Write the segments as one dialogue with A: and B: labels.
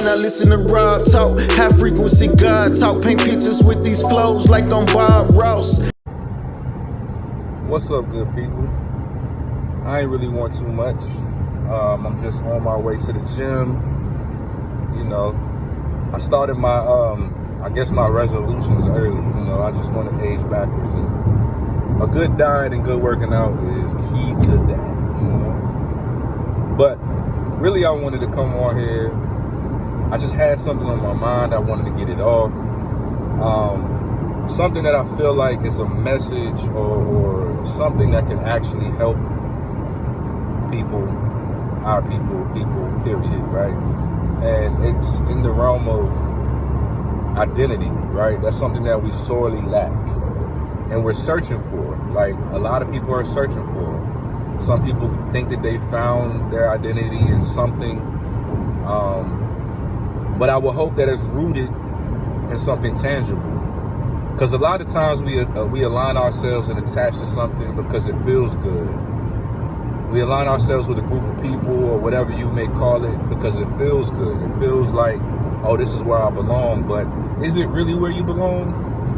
A: mean I listen to Rob talk, high frequency God talk, paint pictures with these flows like I'm Bob Ross.
B: What's up, good people? I ain't really want too much. I'm just on my way to the gym. You know, I started my, I guess my resolutions early. You know, I just want to age backwards, and a good diet and good working out is key to that. You know, but really, I wanted to come on here. I just had something on my mind. I wanted to get it off. Something that I feel like is a message or something that can actually help people, our people, period, right? And it's in the realm of identity, right? That's something that we sorely lack. And we're searching for, like a lot of people are searching for. Some people think that they found their identity in something. But I would hope that it's rooted in something tangible. Because a lot of times we align ourselves and attach to something because it feels good. We align ourselves with a group of people or whatever you may call it because it feels good. It feels like, oh, this is where I belong. But is it really where you belong?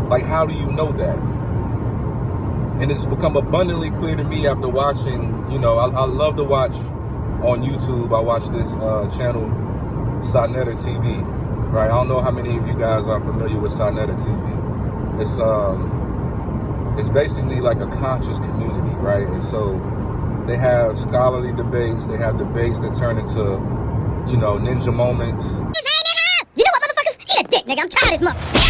B: Like, how do you know that? And it's become abundantly clear to me after watching, you know, I love to watch on YouTube. I watch this channel, Sonetta TV, right? I don't know how many of you guys are familiar with Sonetta TV. It's basically like a conscious community, right? And so they have scholarly debates. They have debates that turn into, you know, ninja moments.
C: You know what, motherfucker? Eat a dick, nigga. I'm tired of this motherfucker.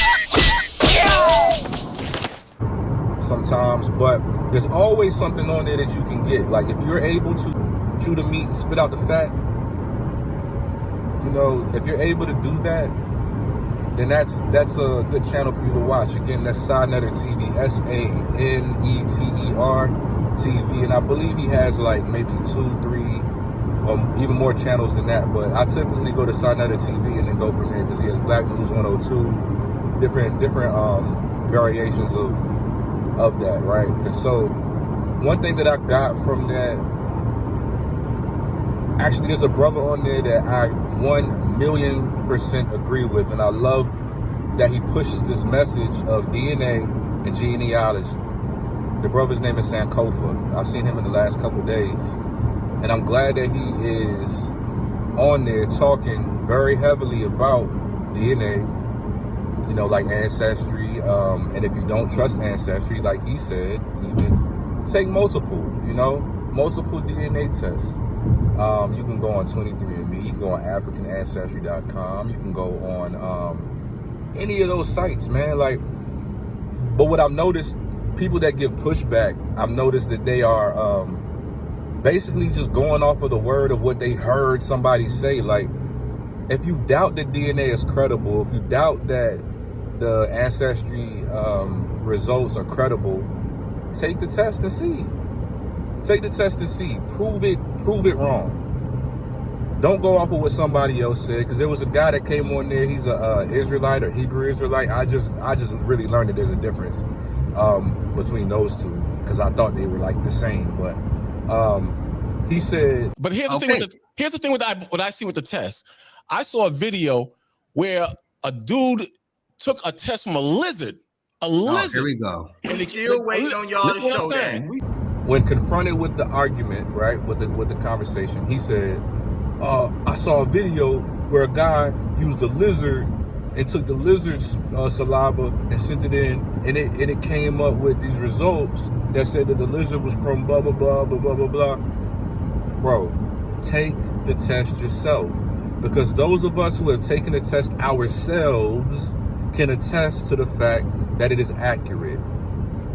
B: Sometimes, but there's always something on there that you can get. Like if you're able to chew the meat and spit out the fat, you know, if you're able to do that, then that's a good channel for you to watch. Again, that's Sonetta TV, SANETER TV, and I believe he has like maybe 2, 3, or even more channels than that. But I typically go to Sonetta TV and then go from there because he has Black News 102, different variations of that, right? And so one thing that I got from that, actually, there's a brother on there that I 1,000,000% agree with, and I love that he pushes this message of DNA and genealogy. The brother's name is Sankofa. I've seen him in the last couple of days, and I'm glad that he is on there talking very heavily about DNA, you know, like Ancestry, and if you don't trust Ancestry, like he said, even take multiple DNA tests. You can go on 23andMe, you can go on AfricanAncestry.com, you can go on any of those sites, man. Like, but what I've noticed, people that give pushback, I've noticed that they are basically just going off of the word of what they heard somebody say. Like, if you doubt that DNA is credible, if you doubt that the Ancestry results are credible, take the test and see. Take the test and see. Prove it wrong. Don't go off of what somebody else said, because there was a guy that came on there. He's a Israelite or Hebrew Israelite. I just really learned that there's a difference between those two, because I thought they were like the same. But he said.
D: But here's the thing with what I see with the test. I saw a video where a dude took a test from a lizard. A lizard.
E: Here we go.
F: And we still waiting on y'all to show that.
B: When confronted with the argument, right, with the conversation, he said, I saw a video where a guy used a lizard and took the lizard's saliva and sent it in, and it came up with these results that said that the lizard was from blah, blah, blah, blah, blah, blah, blah. Bro, take the test yourself, because those of us who have taken the test ourselves can attest to the fact that it is accurate.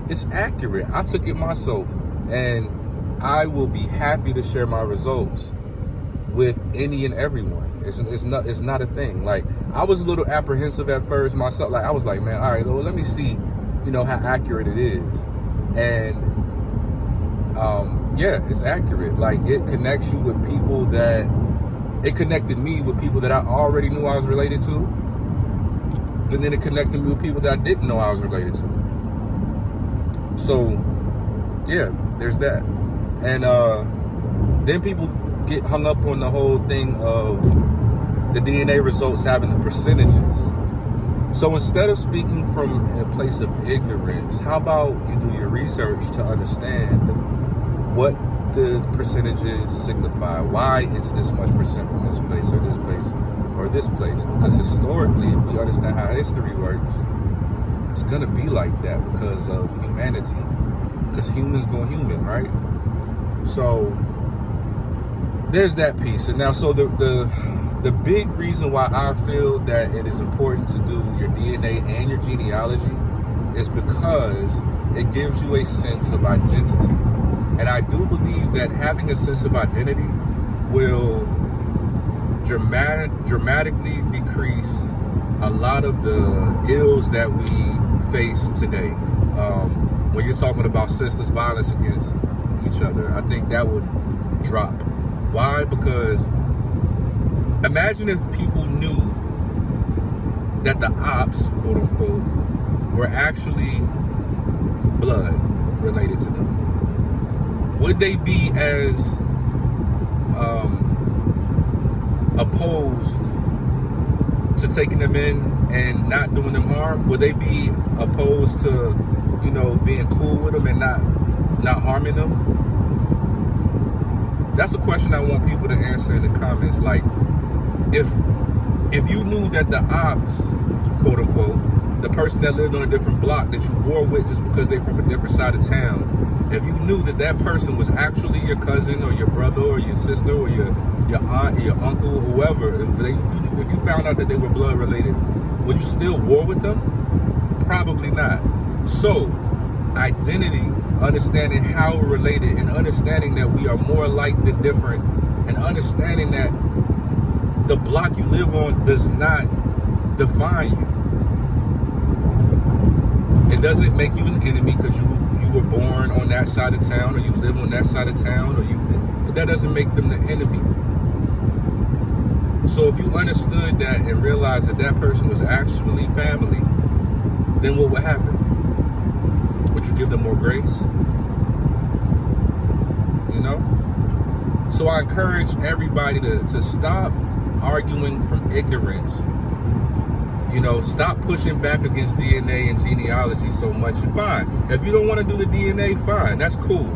B: It's accurate. I took it myself, and I will be happy to share my results with any and everyone. It's not a thing. Like, I was a little apprehensive at first myself. Like, I was like, man, all right, well, let me see, you know, how accurate it is. And yeah, it's accurate. Like, it connects you with people that, it connected me with people that I already knew I was related to, and then it connected me with people that I didn't know I was related to. So yeah, there's that. And then people get hung up on the whole thing of the DNA results having the percentages. So instead of speaking from a place of ignorance, how about you do your research to understand what the percentages signify, why it's this much percent from this place or this place or this place. Because historically, if we understand how history works, it's going to be like that because of humanity. Because humans go human, right? So there's that piece. And now, so the big reason why I feel that it is important to do your DNA and your genealogy is because it gives you a sense of identity. And I do believe that having a sense of identity will dramatically decrease a lot of the ills that we face today. When you're talking about senseless violence against each other, I think that would drop. Why? Because imagine if people knew that the ops, quote unquote, were actually blood related to them. Would they be as opposed to taking them in and not doing them harm? Would they be opposed to, you know, being cool with them and not harming them? That's a question I want people to answer in the comments. Like, if you knew that the ops, quote unquote, the person that lived on a different block that you war with just because they're from a different side of town, if you knew that that person was actually your cousin or your brother or your sister or your aunt or your uncle or whoever, if you found out that they were blood related, would you still war with them? Probably not. So, identity, understanding how we're related, and understanding that we are more alike than different, and understanding that the block you live on does not define you. It doesn't make you an enemy because you were born on that side of town, or you live on that side of town, or that doesn't make them the enemy. So if you understood that and realized that that person was actually family, then what would happen? Would you give them more grace? You know? So I encourage everybody to stop arguing from ignorance. You know, stop pushing back against DNA and genealogy so much. Fine. If you don't want to do the DNA, fine. That's cool.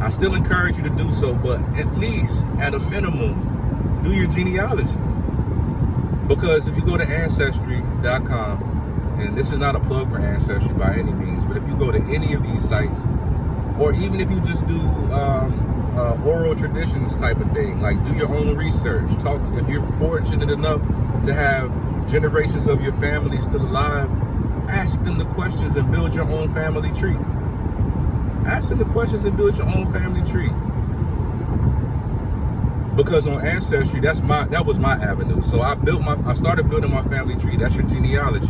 B: I still encourage you to do so, but at least, at a minimum, do your genealogy. Because if you go to Ancestry.com, and this is not a plug for Ancestry by any means, but if you go to any of these sites, or even if you just do oral traditions type of thing, like do your own research, if you're fortunate enough to have generations of your family still alive, ask them the questions and build your own family tree. Ask them the questions and build your own family tree. Because on Ancestry, that was my avenue. So I started building my family tree. That's your genealogy.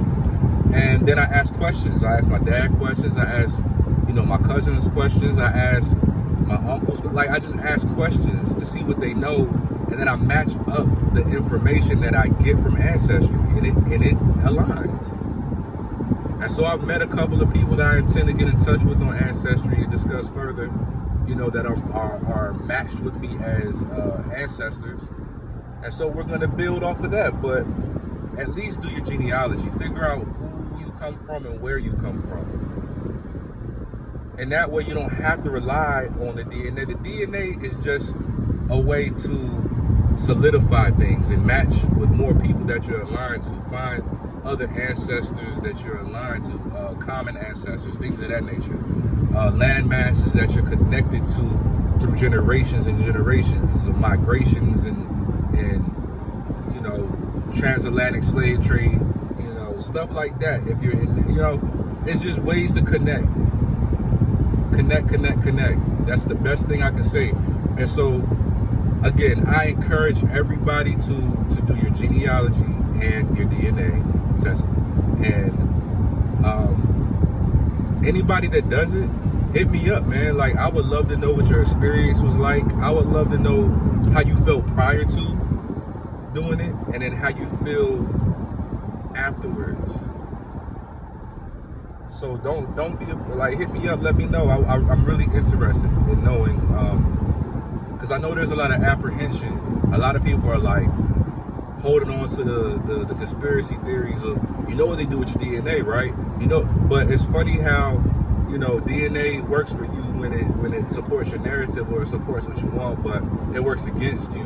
B: And then I asked questions. I asked my dad questions. I asked, my cousins questions. I asked my uncles. Like, I just asked questions to see what they know. And then I match up the information that I get from Ancestry, and it aligns. And so I've met a couple of people that I intend to get in touch with on Ancestry and discuss further, that are matched with me as ancestors. And so we're going to build off of that, but at least do your genealogy. Figure out who you come from and where you come from. And that way you don't have to rely on the DNA. The DNA is just a way to solidify things and match with more people that you're aligned to. Find other ancestors that you're aligned to, common ancestors, things of that nature. Land masses that you're connected to through generations and generations of migrations and transatlantic slave trade, stuff like that. If you're in, it's just ways to connect. That's the best thing I can say. And so, again, I encourage everybody to do your genealogy and your DNA test. And anybody that does it, hit me up, man. Like, I would love to know what your experience was like. I would love to know how you felt prior to doing it, and then how you feel afterwards. So don't be like, hit me up, let me know. I'm really interested in knowing, because I know there's a lot of apprehension. A lot of people are like, holding on to the conspiracy theories of, you know what they do with your DNA, right? You know, but it's funny how, you know, DNA works for you when it supports your narrative or it supports what you want, but it works against you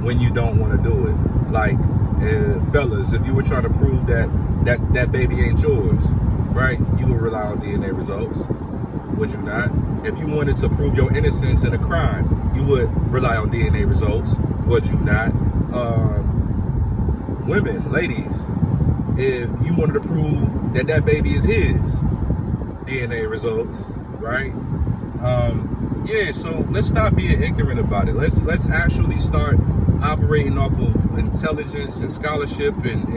B: when you don't want to do it. Like, fellas, if you were trying to prove that baby ain't yours, right? You would rely on DNA results, would you not? If you wanted to prove your innocence in a crime, you would rely on DNA results, would you not? Women, ladies, if you wanted to prove that baby is his, DNA results, right? Yeah, so let's stop being ignorant about it. Let's actually start operating off of intelligence and scholarship and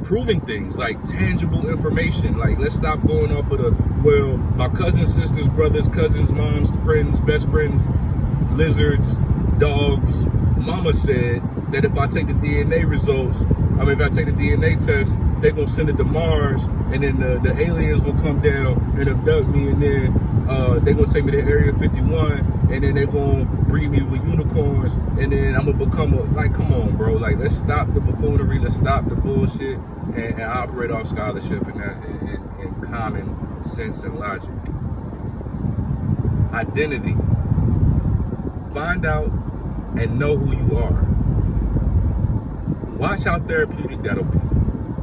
B: proving things, like tangible information. Like, let's stop going off of my cousin's sisters, brothers, cousins, moms, friends, best friends, lizards, dogs. Mama said that if I take the DNA results, if I take the DNA test, they're gonna send it to Mars, and then the aliens will come down and abduct me, and then they're gonna take me to Area 51, and then they're gonna breed me with unicorns, and then I'm gonna become come on, bro. Like, let's stop the buffoonery, let's stop the bullshit, and operate off scholarship and common sense and logic. Identity. Find out and know who you are. Watch how therapeutic that'll be.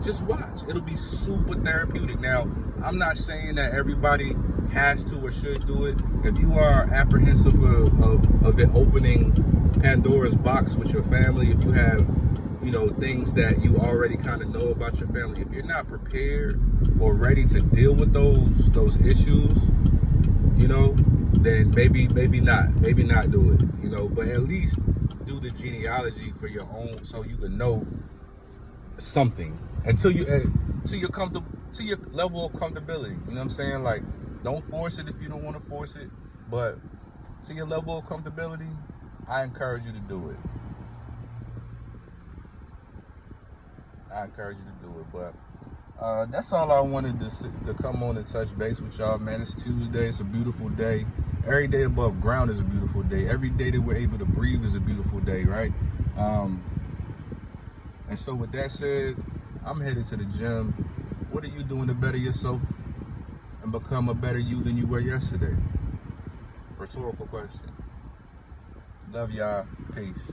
B: Just watch. It'll be super therapeutic. Now, I'm not saying that everybody has to or should do it. If you are apprehensive of it opening Pandora's box with your family, if you have, you know, things that you already kind of know about your family, if you're not prepared or ready to deal with those issues, you know, then maybe not do it, you know, but at least do the genealogy for your own, so you can know something until your level of comfortability. You know what I'm saying? Like, don't force it if you don't want to force it, but to your level of comfortability, I encourage you to do it. But that's all I wanted to come on and touch base with y'all, man. It's Tuesday. It's a beautiful day. Every day above ground is a beautiful day. Every day that we're able to breathe is a beautiful day, right? And so with that said, I'm headed to the gym. What are you doing to better yourself and become a better you than you were yesterday? Rhetorical question. Love y'all. Peace.